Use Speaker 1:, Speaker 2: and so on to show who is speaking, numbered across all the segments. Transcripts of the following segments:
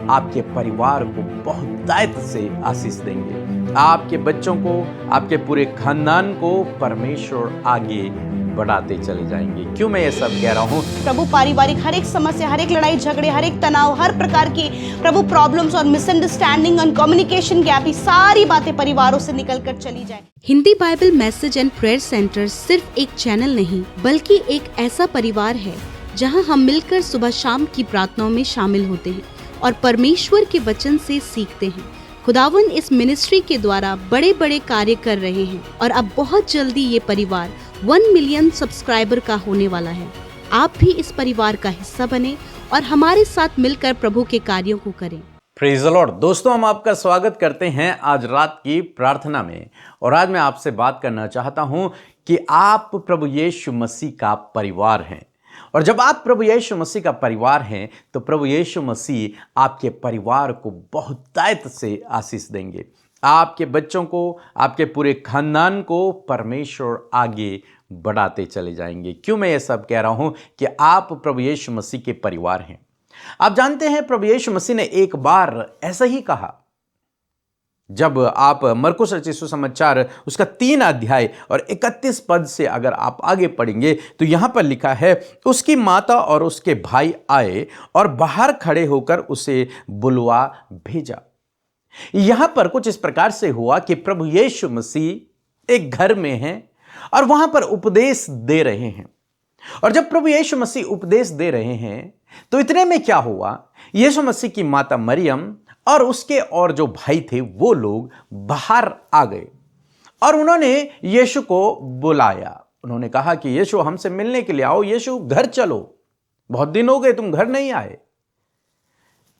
Speaker 1: आपके परिवार को बहुतायत से आशीष देंगे। आपके बच्चों को, आपके पूरे खानदान को परमेश्वर आगे बढ़ाते चले जाएंगे। क्यों मैं ये सब कह रहा हूँ?
Speaker 2: प्रभु पारिवारिक हर एक समस्या, हर एक लड़ाई झगड़े, हर एक तनाव, हर प्रकार की प्रभु प्रॉब्लम्स और मिसअंडरस्टैंडिंग और कम्युनिकेशन गैप, ये सारी बातें परिवारों से निकल कर चली जाए।
Speaker 3: Hindi Bible message and prayer centre सिर्फ एक चैनल नहीं, बल्कि एक ऐसा परिवार है जहां हम मिलकर सुबह शाम की प्रार्थनाओं में शामिल होते हैं और परमेश्वर के वचन से सीखते हैं। खुदावन इस मिनिस्ट्री के द्वारा बड़े बड़े कार्य कर रहे हैं और अब बहुत जल्दी ये परिवार 1 मिलियन सब्सक्राइबर का होने वाला है। आप भी इस परिवार का हिस्सा बने और हमारे साथ मिलकर प्रभु के कार्यों को करें।
Speaker 1: Praise the Lord. दोस्तों, हम आपका स्वागत करते हैं आज रात की प्रार्थना में। और आज मैं आपसे बात करना चाहता हूं कि आप प्रभु यीशु मसीह का परिवार हैं। और जब आप प्रभु यीशु मसीह का परिवार हैं तो प्रभु यीशु मसीह आपके परिवार को बहुतायत से आशीष देंगे। आपके बच्चों को, आपके पूरे खानदान को परमेश्वर आगे बढ़ाते चले जाएंगे। क्यों मैं ये सब कह रहा हूं कि आप प्रभु यीशु मसीह के परिवार हैं? आप जानते हैं प्रभु यीशु मसीह ने एक बार ऐसा ही कहा। जब आप मरकुस रचित सुसमाचार उसका 3 अध्याय और 31 पद से अगर आप आगे पढ़ेंगे तो यहां पर लिखा है, उसकी माता और उसके भाई आए और बाहर खड़े होकर उसे बुलवा भेजा। यहां पर कुछ इस प्रकार से हुआ कि प्रभु यीशु मसीह एक घर में हैं और वहां पर उपदेश दे रहे हैं। और जब प्रभु यीशु मसीह उपदेश दे रहे हैं तो इतने में क्या हुआ, यीशु मसीह की माता मरियम और उसके और जो भाई थे वो लोग बाहर आ गए और उन्होंने यीशु को बुलाया। उन्होंने कहा कि यीशु, हमसे मिलने के लिए आओ, यीशु घर चलो, बहुत दिन हो गए तुम घर नहीं आए।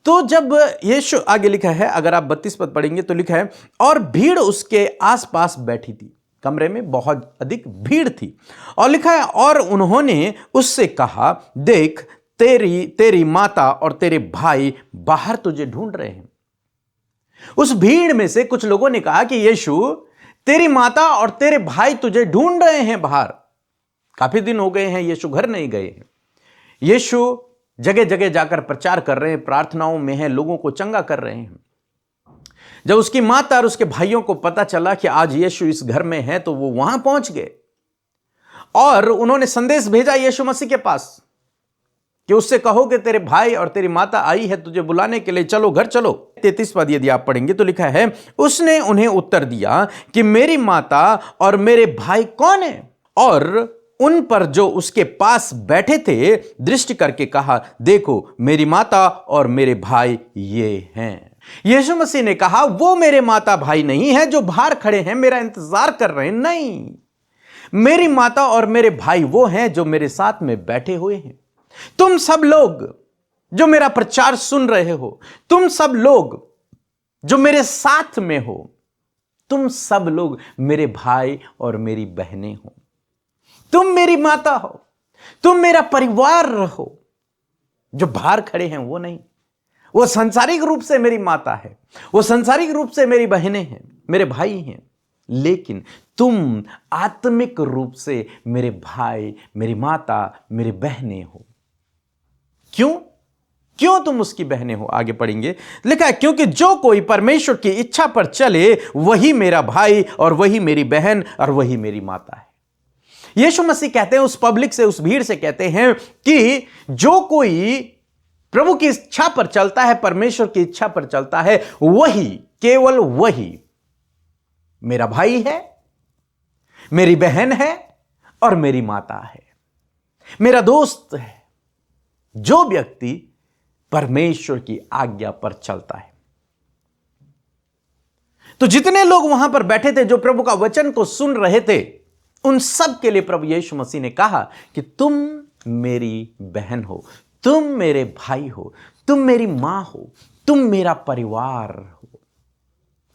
Speaker 1: तो जब यीशु, आगे लिखा है, अगर आप 32 पद पढ़ेंगे तो लिखा है, और भीड़ उसके आसपास बैठी थी। कमरे में बहुत अधिक भीड़ थी। और लिखा है, और उन्होंने उससे कहा, देख तेरी माता और तेरे भाई बाहर तुझे ढूंढ रहे हैं। उस भीड़ में से कुछ लोगों ने कहा कि यीशु, तेरी माता और तेरे भाई तुझे ढूंढ रहे हैं बाहर। काफी दिन हो गए हैं यीशु घर नहीं गए हैं। यीशु जगह जगह जाकर प्रचार कर रहे हैं, प्रार्थनाओं में हैं, लोगों को चंगा कर रहे हैं। जब उसकी माता और उसके भाइयों को पता चला कि आज यीशु इस घर में है तो वो वहां पहुंच गए और उन्होंने संदेश भेजा यीशु मसीह के पास कि उससे कहो कि तेरे भाई और तेरी माता आई है तुझे बुलाने के लिए, चलो घर चलो। 33 पद यदि आप पढ़ेंगे तो लिखा है, उसने उन्हें उत्तर दिया कि मेरी माता और मेरे भाई कौन है? और उन पर जो उसके पास बैठे थे दृष्टि करके कहा, देखो मेरी माता और मेरे भाई ये हैं। यीशु मसीह ने कहा, वो मेरे माता भाई नहीं है जो बाहर खड़े हैं मेरा इंतजार कर रहे हैं। नहीं, मेरी माता और मेरे भाई वो हैं जो मेरे साथ में बैठे हुए हैं। तुम सब लोग जो मेरा प्रचार सुन रहे हो, तुम सब लोग जो मेरे साथ में हो, तुम सब लोग मेरे भाई और मेरी बहनें हो। तुम मेरी माता हो, तुम मेरा परिवार हो। जो बाहर खड़े हैं वो नहीं, वो सांसारिक रूप से मेरी माता है, वो सांसारिक रूप से मेरी बहनें हैं, मेरे भाई हैं, लेकिन तुम आत्मिक रूप से मेरे भाई, मेरी माता, मेरी बहनें हो। क्यों तुम उसकी बहनें हो? आगे पढ़ेंगे, लिखा है, क्योंकि जो कोई परमेश्वर की इच्छा पर चले वही मेरा भाई और वही मेरी बहन और वही मेरी माता है। यीशु मसीह कहते हैं उस पब्लिक से, उस भीड़ से कहते हैं कि जो कोई प्रभु की इच्छा पर चलता है, परमेश्वर की इच्छा पर चलता है, वही, केवल वही मेरा भाई है, मेरी बहन है और मेरी माता है, मेरा दोस्त है। जो व्यक्ति परमेश्वर की आज्ञा पर चलता है। तो जितने लोग वहां पर बैठे थे जो प्रभु का वचन को सुन रहे थे, उन सब के लिए प्रभु यीशु मसीह ने कहा कि तुम मेरी बहन हो, तुम मेरे भाई हो, तुम मेरी मां हो, तुम मेरा परिवार हो,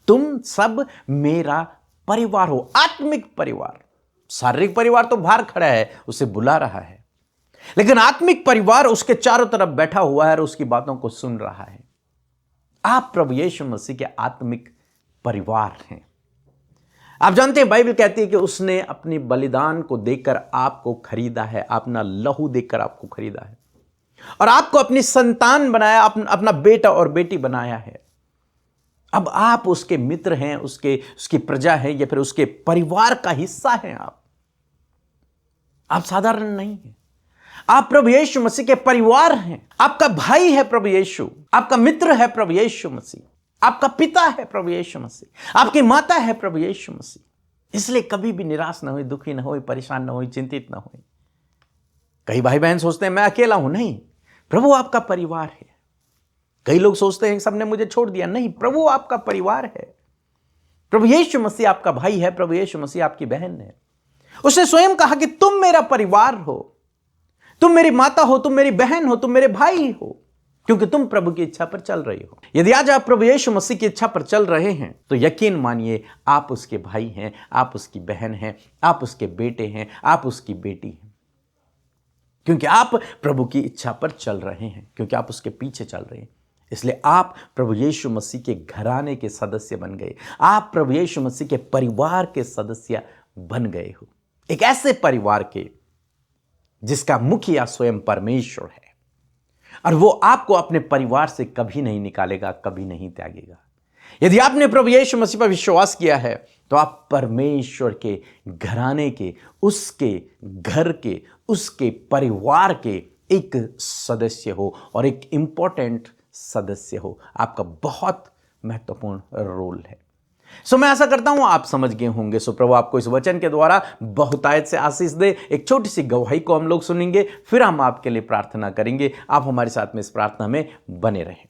Speaker 1: तुम सब मेरा परिवार हो, आत्मिक परिवार। शारीरिक परिवार तो बाहर खड़ा है, उसे बुला रहा है, लेकिन आत्मिक परिवार उसके चारों तरफ बैठा हुआ है और उसकी बातों को सुन रहा है। आप प्रभु यीशु मसीह के आत्मिक परिवार हैं। आप जानते हैं बाइबल कहती है कि उसने अपनी बलिदान को देकर आपको खरीदा है, अपना लहू देकर आपको खरीदा है। और आपको अपनी संतान बनाया, अपना बेटा और बेटी बनाया है। अब आप उसके मित्र हैं, उसकी प्रजा है, या फिर उसके परिवार का हिस्सा हैं। आप साधारण नहीं हैं। आप प्रभु यीशु मसीह के परिवार हैं। आपका भाई है प्रभु यीशु, आपका मित्र है प्रभु यीशु मसीह, आपका पिता है प्रभु यीशु मसीह, आपकी माता है प्रभु यीशु मसीह। इसलिए कभी भी निराश ना हो, दुखी ना हो, परेशान ना हो, चिंतित ना हो। कई भाई बहन सोचते हैं मैं अकेला हूं। नहीं, प्रभु आपका परिवार है। कई लोग सोचते हैं सबने मुझे छोड़ दिया। नहीं, प्रभु आपका परिवार है। प्रभु यीशु मसीह आपका भाई है, प्रभु यीशु मसीह आपकी बहन है। उसने स्वयं कहा कि तुम मेरा परिवार हो, तुम मेरी माता हो, तुम मेरी बहन हो, तुम मेरे भाई हो, क्योंकि तुम प्रभु की इच्छा पर चल रही हो। यदि आज आप प्रभु यीशु मसीह की इच्छा पर चल रहे हैं तो यकीन मानिए आप उसके भाई हैं, आप उसकी बहन हैं, आप उसके बेटे हैं, आप उसकी बेटी हैं, क्योंकि आप प्रभु की इच्छा पर चल रहे हैं, क्योंकि आप उसके पीछे चल रहे हैं। इसलिए आप प्रभु यीशु मसीह के घराने के सदस्य बन गए। आप प्रभु यीशु मसीह के परिवार के सदस्य बन गए हो, एक ऐसे परिवार के जिसका मुखिया स्वयं परमेश्वर है, और वो आपको अपने परिवार से कभी नहीं निकालेगा, कभी नहीं त्यागेगा। यदि आपने प्रभु यीशु मसीह पर विश्वास किया है तो आप परमेश्वर के घराने के, उसके घर के, उसके परिवार के एक सदस्य हो, और एक इंपॉर्टेंट सदस्य हो। आपका बहुत महत्वपूर्ण रोल है। मैं आशा करता हूं आप समझ गए होंगे। प्रभु आपको इस वचन के द्वारा बहुतायत से आशीष दे। एक छोटी सी गवाही को हम लोग सुनेंगे, फिर हम आपके लिए प्रार्थना करेंगे। आप हमारे साथ में इस प्रार्थना में बने रहें।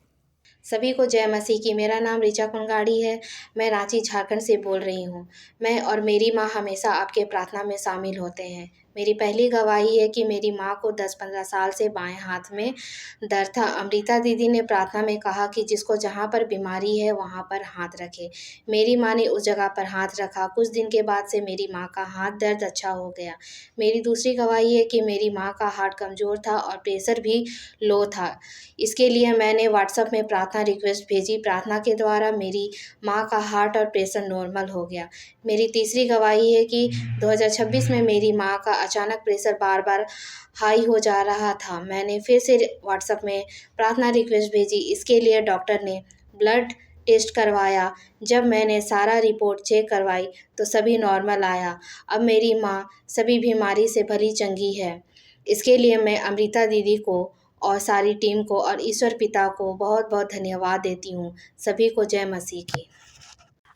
Speaker 4: सभी को जय मसीह की। मेरा नाम ऋचा कुंगाड़ी है। मैं रांची झारखंड से बोल रही हूँ। मैं और मेरी माँ हमेशा आपके प्रार्थना में शामिल होते हैं। मेरी पहली गवाही है कि मेरी माँ को 10-15 साल से बाएं हाथ में दर्द था। अमृता दीदी ने प्रार्थना में कहा कि जिसको जहाँ पर बीमारी है वहाँ पर हाथ रखे। मेरी माँ ने उस जगह पर हाथ रखा। कुछ दिन के बाद से मेरी माँ का हाथ दर्द अच्छा हो गया। मेरी दूसरी गवाही है कि मेरी माँ का हार्ट कमज़ोर था और प्रेशर भी लो था। इसके लिए मैंने व्हाट्सएप में प्रार्थना रिक्वेस्ट भेजी। प्रार्थना के द्वारा मेरी माँ का हार्ट और प्रेशर नॉर्मल हो गया। मेरी तीसरी गवाही है कि 2026 में मेरी माँ का अचानक प्रेशर बार बार हाई हो जा रहा था। मैंने फिर से व्हाट्सएप में प्रार्थना रिक्वेस्ट भेजी। इसके लिए डॉक्टर ने ब्लड टेस्ट करवाया। जब मैंने सारा रिपोर्ट चेक करवाई तो सभी नॉर्मल आया। अब मेरी माँ सभी बीमारी से भली चंगी है। इसके लिए मैं अमृता दीदी को और सारी टीम को और ईश्वर पिता को बहुत बहुत धन्यवाद देती हूँ। सभी को जय मसीह की।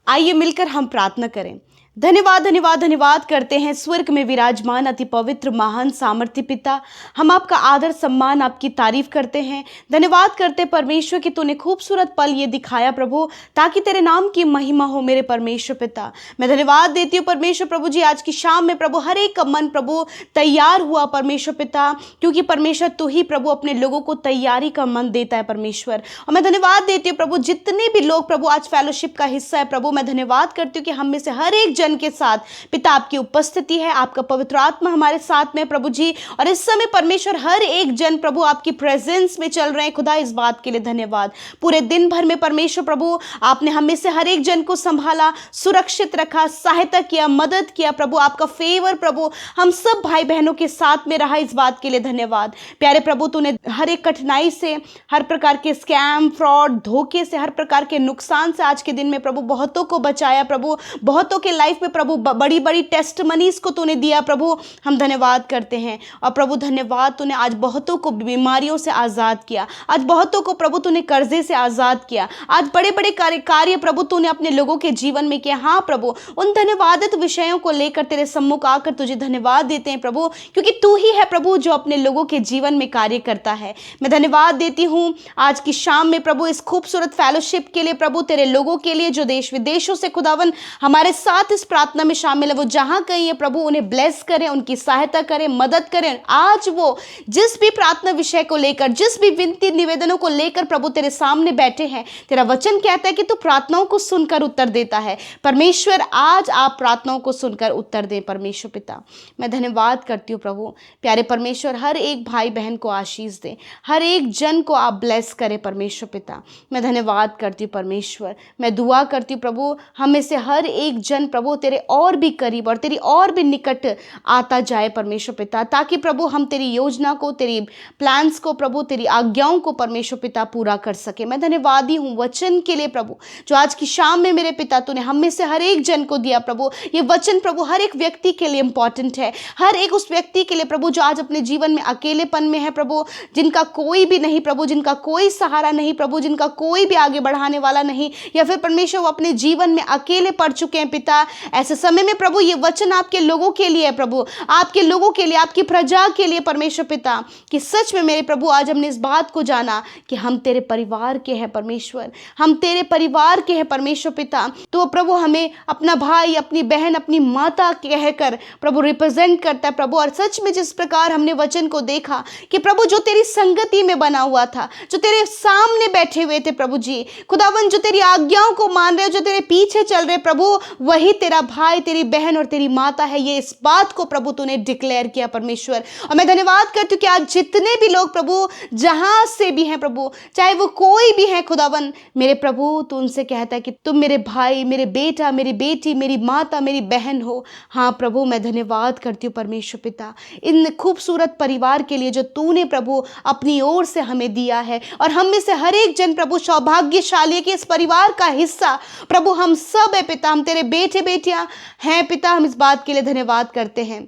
Speaker 2: आइए मिलकर हम प्रार्थना करें। धन्यवाद धन्यवाद धन्यवाद करते हैं स्वर्ग में विराजमान अति पवित्र महान सामर्थ्य पिता। हम आपका आदर सम्मान, आपकी तारीफ करते हैं। धन्यवाद करते परमेश्वर कि तूने खूबसूरत पल ये दिखाया प्रभु, ताकि तेरे नाम की महिमा हो मेरे परमेश्वर पिता। मैं धन्यवाद देती हूँ परमेश्वर प्रभु जी, आज की शाम में प्रभु हर एक का मन प्रभु तैयार हुआ परमेश्वर पिता, क्योंकि परमेश्वर तू ही प्रभु अपने लोगों को तैयारी का मन देता है परमेश्वर। और मैं धन्यवाद देती हूँ प्रभु जितने भी लोग प्रभु आज फेलोशिप का हिस्सा है प्रभु, मैं धन्यवाद करती हूँ कि हम में से हर एक के साथ पिता आपकी उपस्थिति है, आपका पवित्र आत्मा हमारे साथ में प्रभु जी। और इस समय परमेश्वर हर एक जन प्रभु आपकी प्रेजेंस में चल रहे हैं खुदा, इस बात के लिए धन्यवाद। पूरे दिन भर में परमेश्वर प्रभु आपने हमें से हर एक जन को संभाला, सुरक्षित रखा, सहायता किया, मदद किया प्रभु। आपका फेवर प्रभु हम सब भाई बहनों के साथ में रहा, इस बात के लिए धन्यवाद। प्यारे प्रभु तूने हर एक कठिनाई से, हर प्रकार के स्कैम, फ्रॉड, धोखे से, हर प्रकार के नुकसान से आज के दिन में प्रभु बहुतों को बचाया प्रभु। बहुतों के लाइफ में प्रभु बड़ी बड़ी टेस्टमनीज को तूने दिया प्रभु, हम धन्यवाद करते हैं। और प्रभु धन्यवाद तूने आज बहुतों को बीमारियों से आज़ाद किया, आज बहुतों को प्रभु तूने कर्जे से आज़ाद किया, आज बड़े बड़े कार्य प्रभु तूने अपने लोगों के जीवन में किया। हाँ प्रभु, उन धन्यवादित विषयों को लेकर तेरे सम्मुख आकर तुझे धन्यवाद देते हैं प्रभु, क्योंकि तू ही है प्रभु जो अपने लोगों के जीवन में कार्य करता है। मैं धन्यवाद देती हूँ आज की शाम में प्रभु इस खूबसूरत फेलोशिप के लिए प्रभु, तेरे लोगों के लिए जो देश विदेशों से खुदावन हमारे साथ इस प्रार्थना में शामिल है, वो जहां कहीं है प्रभु उन्हें ब्लेस करें, उनकी सहायता करें, मदद करें। आज वो जिस भी प्रार्थना विषय को लेकर, जिस भी विनती निवेदनों को लेकर प्रभु तेरे सामने बैठे हैं, तेरा वचन कहता है कि तू प्रार्थनाओं को सुनकर उत्तर देता है। परमेश्वर आज आप प्रार्थनाओं को सुनकर उत्तर दें परमेश्वर पिता। मैं धन्यवाद करती हूँ प्रभु। प्यारे परमेश्वर हर एक भाई बहन को आशीष दें, हर एक जन को आप ब्लेस करें परमेश्वर पिता। मैं धन्यवाद करती हूँ परमेश्वर। मैं दुआ करती हूँ प्रभु हमें से हर एक जन प्रभु प्रभु तेरे और भी करीब और तेरी और भी निकट आता जाए परमेश्वर पिता, ताकि प्रभु हम तेरी योजना को, तेरी प्लान्स को प्रभु, तेरी आज्ञाओं को परमेश्वर पिता पूरा कर सके। मैं धन्यवादी हूँ वचन के लिए प्रभु, जो आज की शाम में मेरे पिता तूने हम में से हर एक जन को दिया प्रभु। ये वचन प्रभु हर एक व्यक्ति के लिए इंपॉर्टेंट है, हर एक उस व्यक्ति के लिए प्रभु जो आज अपने जीवन में अकेलेपन में है प्रभु, जिनका कोई भी नहीं प्रभु, जिनका कोई सहारा नहीं प्रभु, जिनका कोई भी आगे बढ़ाने वाला नहीं, या फिर परमेश्वर वो अपने जीवन में अकेले पड़ चुके हैं पिता। ऐसे समय में प्रभु ये वचन आपके लोगों के लिए है प्रभु, आपके लोगों के लिए, आपकी प्रजा के लिए परमेश्वर पिता, कि सच में मेरे प्रभु आज हमने इस बात को जाना कि हम तेरे परिवार के हैं परमेश्वर, हम तेरे परिवार के हैं परमेश्वर पिता। तो प्रभु हमें अपना भाई, अपनी बहन, अपनी माता कहकर प्रभु रिप्रेजेंट करता है प्रभु। और सच में जिस प्रकार हमने वचन को देखा कि प्रभु जो तेरी संगति में बना हुआ था, जो तेरे सामने बैठे हुए थे प्रभु जी, खुदावन जो तेरी आज्ञाओं को मान रहे, जो तेरे पीछे चल रहे प्रभु, वही तेरा भाई, तेरी बहन और तेरी माता है। ये इस बात को प्रभु तूने डिक्लेयर किया परमेश्वर। और मैं धन्यवाद करती हूँ कि आज जितने भी लोग प्रभु जहां से भी हैं प्रभु, चाहे वो कोई भी है खुदावन मेरे प्रभु, तू उनसे कहता है कि तुम मेरे भाई, मेरे बेटा, मेरी बेटी, मेरी माता, मेरी बहन हो। हाँ प्रभु, मैं धन्यवाद करती हूँ परमेश्वर पिता इन खूबसूरत परिवार के लिए जो तूने प्रभु अपनी ओर से हमें दिया है। और हम में से हर एक जन प्रभु सौभाग्यशाली है कि इस परिवार का हिस्सा प्रभु हम सब है पिता, हम तेरे बेटे बेटियां हैं पिता। हम इस बात के लिए धन्यवाद करते हैं।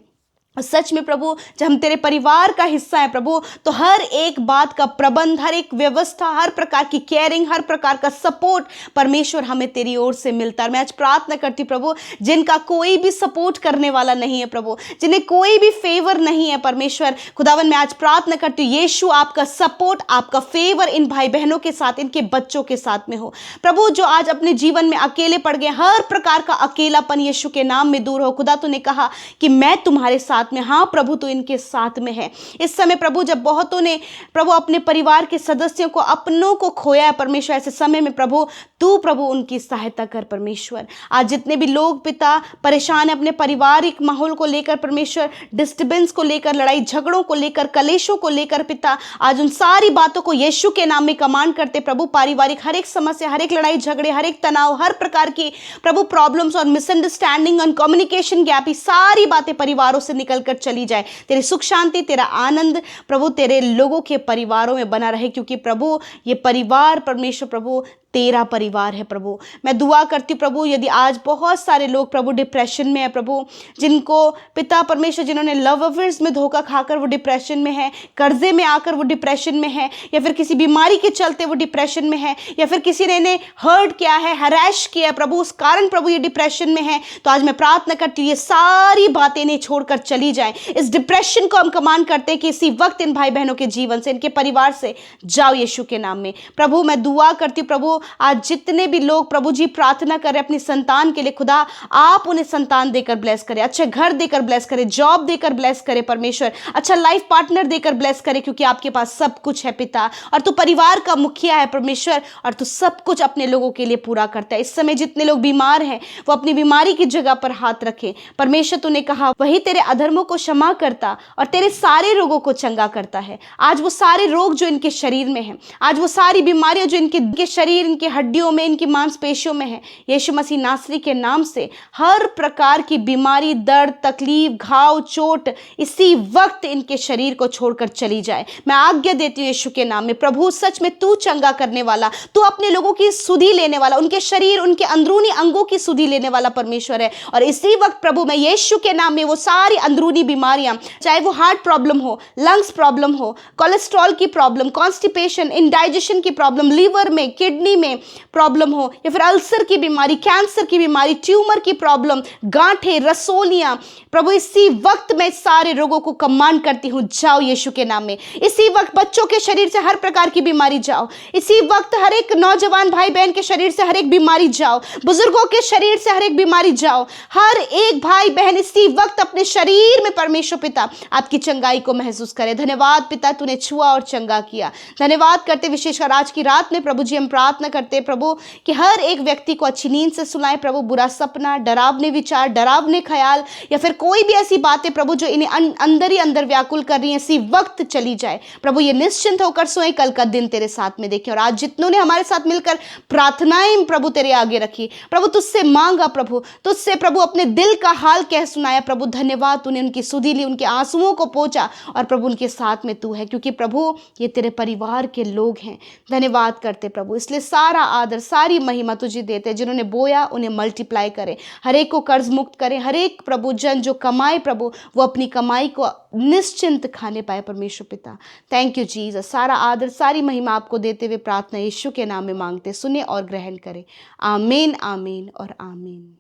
Speaker 2: और सच में प्रभु जब हम तेरे परिवार का हिस्सा है प्रभु, तो हर एक बात का प्रबंध, हर एक व्यवस्था, हर प्रकार की केयरिंग, हर प्रकार का सपोर्ट परमेश्वर हमें तेरी ओर से मिलता है। मैं आज प्रार्थना करती प्रभु जिनका कोई भी सपोर्ट करने वाला नहीं है प्रभु, जिन्हें कोई भी फेवर नहीं है परमेश्वर खुदावन, मैं आज प्रार्थना करती हूँ यीशु आपका सपोर्ट, आपका फेवर इन भाई बहनों के साथ, इनके बच्चों के साथ में हो प्रभु। जो आज अपने जीवन में अकेले पड़ गए, हर प्रकार का अकेलापन यीशु के नाम में दूर हो। खुदा तूने कहा कि मैं तुम्हारे साथ में, हाँ प्रभु तो इनके साथ में है। इस समय प्रभु जब बहुतों ने प्रभु अपने परिवार के सदस्यों को, अपनों को खोया है परमेश्वर, ऐसे समय में प्रभु तू प्रभु उनकी सहायता कर परमेश्वर। आज जितने भी लोग पिता परेशान है अपने पारिवारिक माहौल को लेकर परमेश्वर, डिस्टर्बेंस को लेकर, लड़ाई झगड़ों को लेकर, कलेशों को लेकर पिता, आज उन सारी बातों को यीशु के नाम में कमांड करते प्रभु। पारिवारिक हर एक समस्या, हर एक लड़ाई झगड़े, हर एक तनाव, हर प्रकार की प्रभु प्रॉब्लम्स और मिसअंडरस्टैंडिंग और कम्युनिकेशन गैप, ये सारी बातें परिवारों से निकल कर चली जाए। तेरी सुख शांति, तेरा आनंद प्रभु तेरे लोगों के परिवारों में बना रहे, क्योंकि प्रभु ये परिवार परमेश्वर प्रभु तेरा परिवार है प्रभु। मैं दुआ करती प्रभु यदि आज बहुत सारे लोग प्रभु डिप्रेशन में है प्रभु, जिनको पिता परमेश्वर, जिन्होंने लव अफेयर्स में धोखा खाकर वो डिप्रेशन में है, कर्जे में आकर वो डिप्रेशन में है, या फिर किसी बीमारी के चलते वो डिप्रेशन में है, या फिर किसी ने इन्हें हर्ट किया है, हरैश किया है प्रभु, उस कारण प्रभु ये डिप्रेशन में है, तो आज मैं प्रार्थना करती हूँ ये सारी बातें इन्हें छोड़कर चली जाए। इस डिप्रेशन को हम कमांड करते हैं कि इसी वक्त इन भाई बहनों के जीवन से, इनके परिवार से जाओ यीशु के नाम में प्रभु। मैं दुआ करती हूँ प्रभु आज जितने भी लोग प्रभु जी प्रार्थना करें अपनी संतान के लिए, खुदा आप उन्हें संतान देकर ब्लेस करें, अच्छे घर देकर ब्लेस करें, जॉब देकर ब्लेस करें परमेश्वर, अच्छा लाइफ पार्टनर देकर ब्लेस करें, क्योंकि आपके पास सब कुछ है पिता, और तू परिवार का मुखिया है परमेश्वर, और तू सब कुछ अपने लोगों के लिए पूरा करता है। इस समय जितने लोग बीमार हैं वो अपनी बीमारी की जगह पर हाथ रखें परमेश्वर। तूने कहा वही तेरे अधर्मों को क्षमा करता और तेरे सारे रोगों को चंगा करता है। आज वो सारे रोग जो इनके शरीर में हैं, आज वो सारी बीमारियां जो इनके शरीर, इनके हड्डियों में, इनकी मांसपेशियों में है, यीशु मसीह नासरी के नाम से हर प्रकार की बीमारी, दर्द, तकलीफ, घाव, चोट इसी वक्त इनके शरीर को छोड़कर चली जाए। मैं आज्ञा देती हूँ यीशु के नाम में प्रभु, सच में तू चंगा करने वाला, तू अपने लोगों की सुधि लेने वाला, उनके शरीर, उनके अंदरूनी अंगों की सुधि लेने वाला परमेश्वर है। और इसी वक्त प्रभु मैं यीशु के नाम में वो सारी अंदरूनी बीमारियां, चाहे वो हार्ट प्रॉब्लम हो, लंग्स प्रॉब्लम हो, कोलेस्ट्रॉल की प्रॉब्लम, कॉन्स्टिपेशन, इंडाइजेशन की प्रॉब्लम, लीवर में, किडनी में प्रॉब्लम हो, या फिर अल्सर की बीमारी, कैंसर की बीमारी, ट्यूमर की प्रॉब्लम, गांठें, रसोलियां, प्रभु इसी वक्त मैं सारे रोगों को कमांड करती हूं, जाओ यीशु के नाम में। इसी वक्त बच्चों के शरीर से हर प्रकार की बीमारी जाओ, इसी वक्त हर एक नौजवान भाई बहन के शरीर से हर एक बीमारी जाओ, बुजुर्गों के शरीर से हर एक बीमारी जाओ, हर एक भाई बहन इसी वक्त अपने शरीर में परमेश्वर पिता आपकी चंगाई को महसूस करे। धन्यवाद पिता, तूने छुआ और चंगा किया। धन्यवाद करते विशेषकर आज की रात में प्रभु जी हम प्रार्थना करते हैं प्रभु कि हर एक व्यक्ति को अच्छी नींद से सुलाएं प्रभु। बुरा सपना, डरावने विचार, डरावने ख्याल या फिर कोई भी ऐसी बातें प्रभु जो इन्हें अंदर ही अंदर व्याकुल कर रही हैं, इसी वक्त चली जाए प्रभु। ये निश्चिंत होकर सोए, कल का दिन तेरे साथ में देखें। और आज जितनों ने हमारे साथ मिलकर प्रार्थनाएं प्रभु तेरे आगे रखी प्रभु, तुझसे मांगा प्रभु, तुझसे प्रभु अपने दिल का हाल कह सुनाया प्रभु। धन्यवाद, तूने उनकी सुधि ली, उनके आंसुओं को पोंछा और प्रभु उनके साथ में तू है, क्योंकि प्रभु ये तेरे परिवार के लोग हैं। धन्यवाद करते प्रभु, इसलिए सारा आदर सारी महिमा तुझे देते। जिन्होंने बोया उन्हें मल्टीप्लाई करे, हर एक को कर्ज मुक्त करे, हर एक प्रभु जन जो कमाए प्रभु वो अपनी कमाई को निश्चिंत खाने पाए परमेश्वर पिता। Thank you Jesus. सारा आदर सारी महिमा आपको देते हुए प्रार्थना यीशु के नाम में मांगते, सुने और ग्रहण करें। आमीन, आमीन और आमीन।